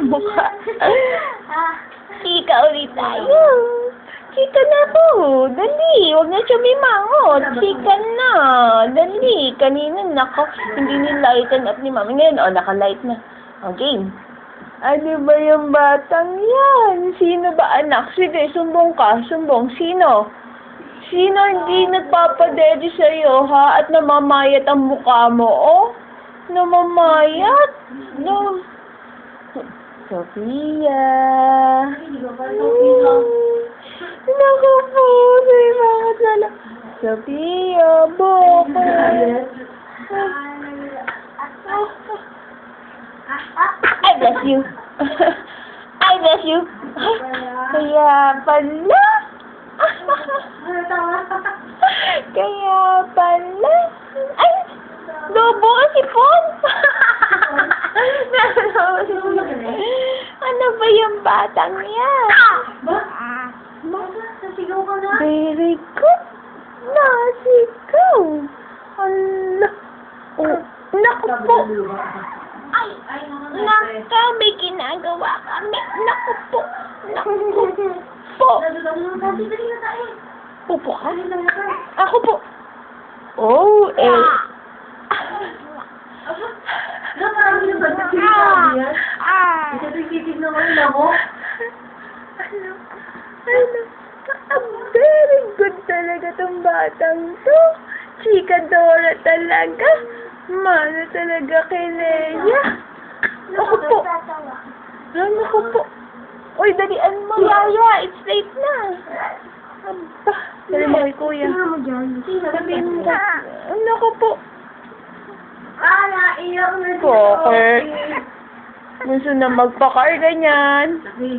Mukha. Chika ulit tayo. Chika na po. Dali. Huwag na sumimangot. Chika na. Dali. Kanina, nako, hindi nilighten up ni Mami. Ngayon, naka-light na. Game. Ano ba yung batang yan? Sino ba anak? Sige, sumbong ka. Sumbong. Sino? Sino hindi nagpapadede sa'yo, ha? At namamayat ang mukha mo, oh? Namamayat? No. Sophia. Naku po, may mga sala. Sophia, bakit? I bless you. I bless you. Kaya pala. Kaya pala. Ay! Lobo si Pon! Ano ba yung batang yan? Nasigaw ka na? Very good. Nasigaw. Hala. Oh, naku po. Ay, naka, may ginagawa kami. Naku po. Naku po. Upo ka? Ako po. Oh, Parang yung ba sinasabi yan? Isa-tikitig naman na mo. Very good talaga tong batang to. Chika Dora talaga. Mana talaga kay Leia. Ako po. Ako po. Uy, dalian mo, Yaya. It's late na. Aba. Dali mo kay Kuya. Sabihin mo. Ako po. Naiyak na siya. Poker. Gusto na magpa-car ganyan. Okay.